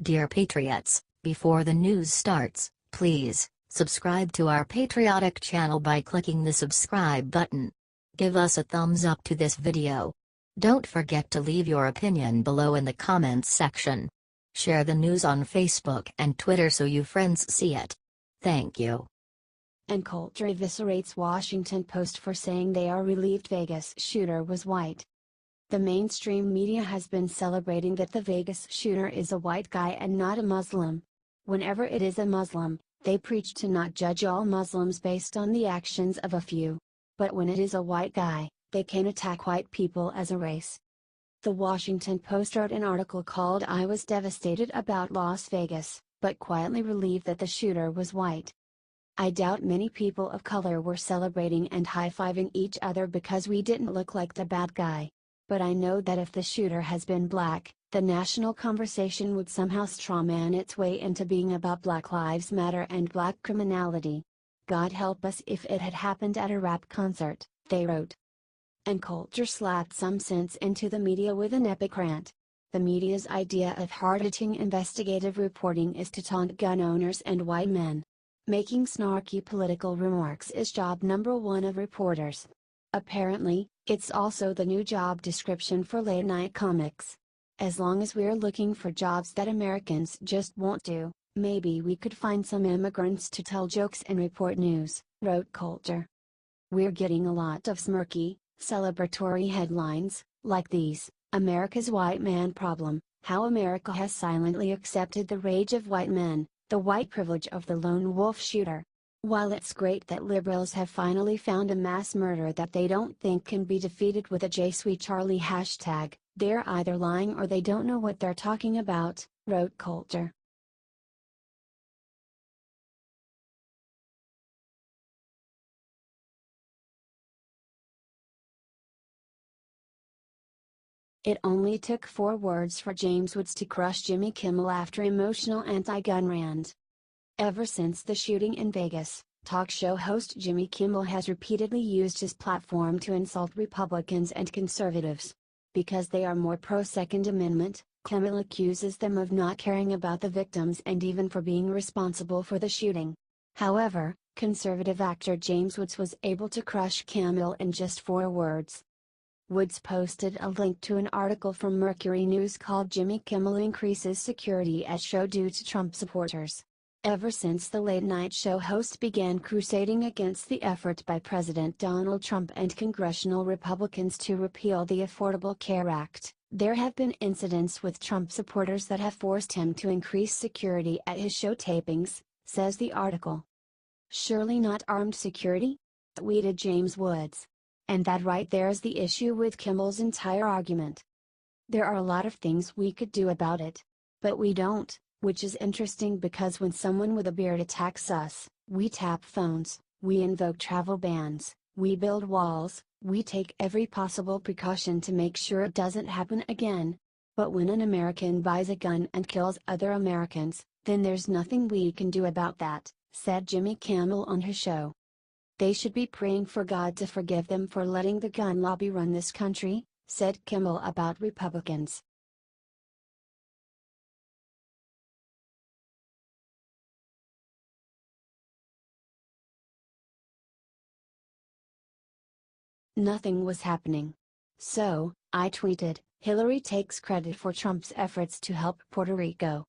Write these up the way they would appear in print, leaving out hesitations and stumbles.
Dear Patriots, before the news starts, please subscribe to our patriotic channel by clicking the subscribe button. Give us a thumbs up to this video. Don't forget to leave your opinion below in the comments section. Share the news on Facebook and Twitter so you friends see it. Thank you. And Coulter eviscerates Washington Post for saying they are relieved Vegas shooter was white. The mainstream media has been celebrating that the Vegas shooter is a white guy and not a Muslim. Whenever it is a Muslim, they preach to not judge all Muslims based on the actions of a few. But when it is a white guy, they can attack white people as a race. The Washington Post wrote an article called "I was devastated about Las Vegas, but quietly relieved that the shooter was white. I doubt many people of color were celebrating and high-fiving each other because we didn't look like the bad guy. But I know that if the shooter has been black, the national conversation would somehow strawman its way into being about Black Lives Matter and black criminality. God help us if it had happened at a rap concert," they wrote. And Coulter slapped some sense into the media with an epic rant. The media's idea of hard-hitting investigative reporting is to taunt gun owners and white men. Making snarky political remarks is job number one of reporters. Apparently, it's also the new job description for late-night comics. As long as we're looking for jobs that Americans just won't do, maybe we could find some immigrants to tell jokes and report news, wrote Coulter. We're getting a lot of smirky, celebratory headlines, like these: America's white man problem, how America has silently accepted the rage of white men, the white privilege of the lone wolf shooter. While it's great that liberals have finally found a mass murder that they don't think can be defeated with a #JSweetCharlie hashtag, they're either lying or they don't know what they're talking about, wrote Coulter. It only took 4 words for James Woods to crush Jimmy Kimmel after emotional anti-gun rant. Ever since the shooting in Vegas, talk show host Jimmy Kimmel has repeatedly used his platform to insult Republicans and conservatives. Because they are more pro-Second Amendment, Kimmel accuses them of not caring about the victims and even for being responsible for the shooting. However, conservative actor James Woods was able to crush Kimmel in just 4 words. Woods posted a link to an article from Mercury News called "Jimmy Kimmel Increases Security at Show Due to Trump Supporters." Ever since the late-night show host began crusading against the effort by President Donald Trump and congressional Republicans to repeal the Affordable Care Act, there have been incidents with Trump supporters that have forced him to increase security at his show tapings, says the article. "Surely not armed security?" tweeted James Woods. And that right there is the issue with Kimmel's entire argument. There are a lot of things we could do about it. But we don't. Which is interesting because when someone with a beard attacks us, we tap phones, we invoke travel bans, we build walls, we take every possible precaution to make sure it doesn't happen again. But when an American buys a gun and kills other Americans, then there's nothing we can do about that, said Jimmy Kimmel on his show. They should be praying for God to forgive them for letting the gun lobby run this country, said Kimmel about Republicans. Nothing was happening. So, I tweeted, "Hillary takes credit for Trump's efforts to help Puerto Rico."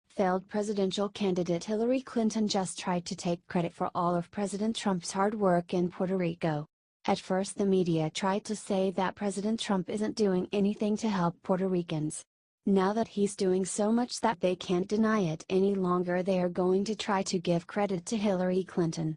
Failed presidential candidate Hillary Clinton just tried to take credit for all of President Trump's hard work in Puerto Rico. At first the media tried to say that President Trump isn't doing anything to help Puerto Ricans. Now that he's doing so much that they can't deny it any longer, they are going to try to give credit to Hillary Clinton.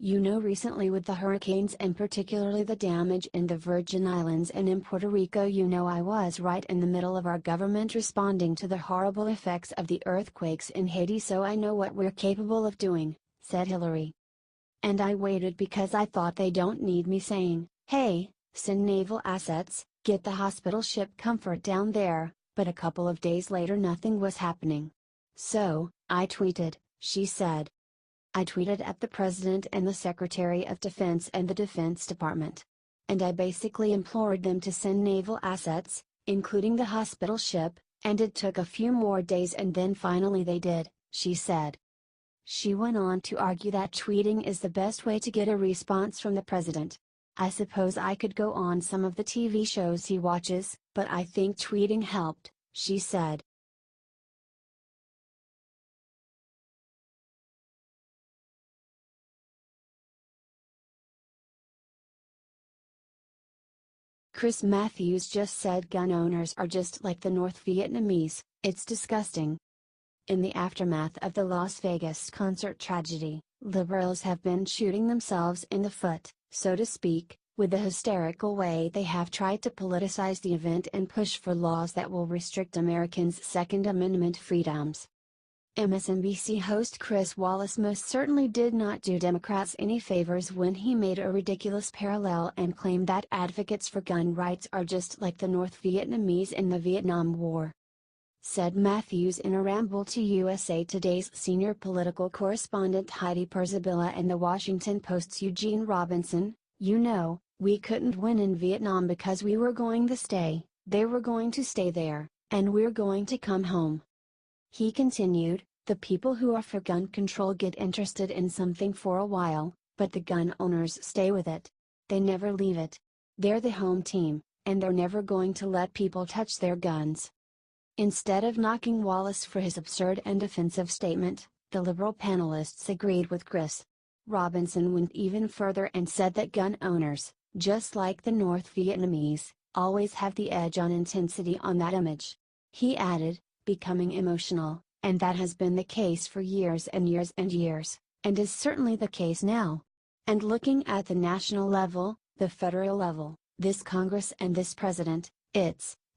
Recently with the hurricanes and particularly the damage in the Virgin Islands and in Puerto Rico, I was right in the middle of our government responding to the horrible effects of the earthquakes in Haiti, so I know what we're capable of doing, said Hillary. And I waited because I thought they don't need me saying, "Hey, send naval assets, get the hospital ship Comfort down there," but a couple of days later nothing was happening. So, I tweeted, she said. I tweeted at the President and the Secretary of Defense and the Defense Department. And I basically implored them to send naval assets, including the hospital ship, And it took a few more days and then finally they did, she said. She went on to argue that tweeting is the best way to get a response from the president. I suppose I could go on some of the TV shows he watches, but I think tweeting helped, she said. Chris Matthews just said gun owners are just like the North Vietnamese, it's disgusting. In the aftermath of the Las Vegas concert tragedy, liberals have been shooting themselves in the foot, so to speak, with the hysterical way they have tried to politicize the event and push for laws that will restrict Americans' Second Amendment freedoms. MSNBC host Chris Wallace most certainly did not do Democrats any favors when he made a ridiculous parallel and claimed that advocates for gun rights are just like the North Vietnamese in the Vietnam War. Said Matthews in a ramble to USA Today's senior political correspondent Heidi Perzabilla and The Washington Post's Eugene Robinson, "You know, we couldn't win in Vietnam because we were going to stay, they were going to stay there, and we're going to come home." He continued, "The people who are for gun control get interested in something for a while, but the gun owners stay with it. They never leave it. They're the home team, and they're never going to let people touch their guns." Instead of knocking Wallace for his absurd and offensive statement, the liberal panelists agreed with Chris. Robinson went even further and said that gun owners, just like the North Vietnamese, always have the edge on intensity on that image. He added, "Becoming emotional, and that has been the case for years and years and years, and is certainly the case now. And looking at the national level, the federal level, this Congress and this president,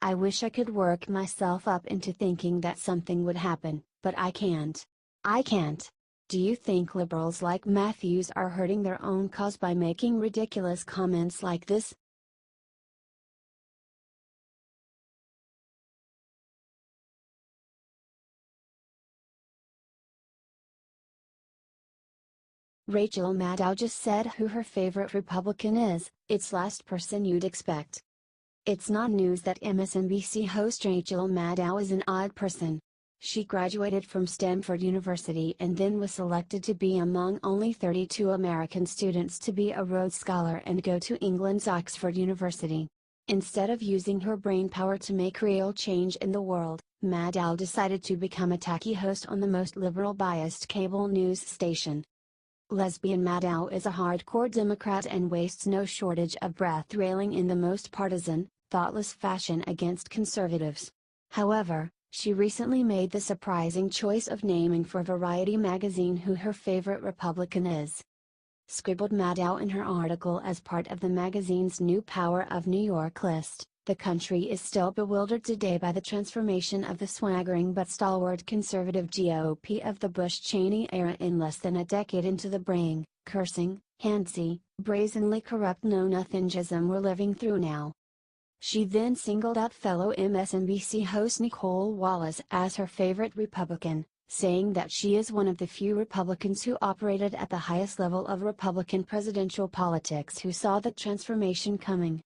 I wish I could work myself up into thinking that something would happen, but I can't. I can't." Do you think liberals like Matthews are hurting their own cause by making ridiculous comments like this? Rachel Maddow just said who her favorite Republican is. It's last person you'd expect. It's not news that MSNBC host Rachel Maddow is an odd person. She graduated from Stanford University and then was selected to be among only 32 American students to be a Rhodes Scholar and go to England's Oxford University. Instead of using her brainpower to make real change in the world, Maddow decided to become a tacky host on the most liberal-biased cable news station. Lesbian Maddow is a hardcore Democrat and wastes no shortage of breath railing in the most partisan, thoughtless fashion against conservatives. However, she recently made the surprising choice of naming for Variety magazine who her favorite Republican is. Scribbled Maddow in her article as part of the magazine's New Power of New York list, "The country is still bewildered today by the transformation of the swaggering but stalwart conservative GOP of the Bush-Cheney era in less than a decade into the braying, cursing, handsy, brazenly corrupt know-nothingism we're living through now." She then singled out fellow MSNBC host Nicole Wallace as her favorite Republican, saying that she is one of the few Republicans who operated at the highest level of Republican presidential politics who saw the transformation coming.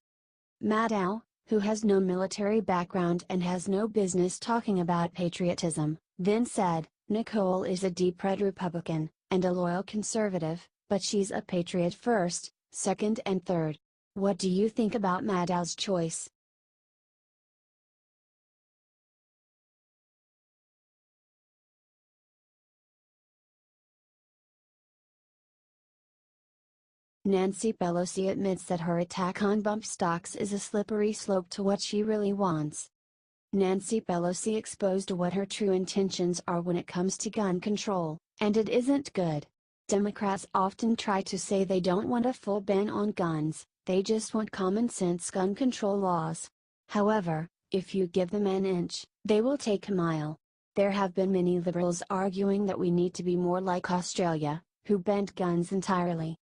Maddow, who has no military background and has no business talking about patriotism, then said, "Nicole is a deep red Republican, and a loyal conservative, but she's a patriot first, second and third." What do you think about Maddow's choice? Nancy Pelosi admits that her attack on bump stocks is a slippery slope to what she really wants. Nancy Pelosi exposed what her true intentions are when it comes to gun control, and it isn't good. Democrats often try to say they don't want a full ban on guns, they just want common sense gun control laws. However, if you give them an inch, they will take a mile. There have been many liberals arguing that we need to be more like Australia, who banned guns entirely.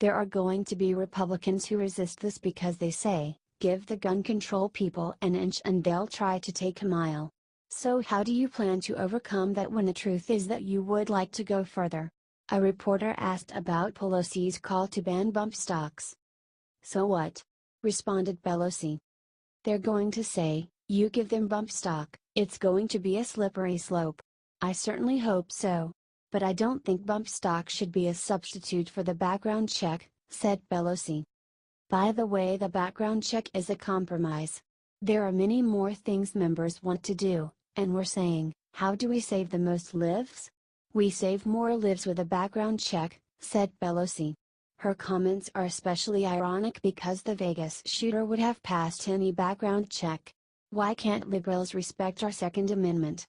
There are going to be Republicans who resist this because they say, give the gun control people an inch and they'll try to take a mile. So how do you plan to overcome that when the truth is that you would like to go further? A reporter asked about Pelosi's call to ban bump stocks. "So what?" responded Pelosi. "They're going to say, You give them bump stock, it's going to be a slippery slope. I certainly hope so. But I don't think bump stock should be a substitute for the background check, said Pelosi. By the way, the background check is a compromise. There are many more things members want to do, and we're saying, how do we save the most lives? We save more lives with a background check, said Pelosi. Her comments are especially ironic because the Vegas shooter would have passed any background check. Why can't liberals respect our Second Amendment?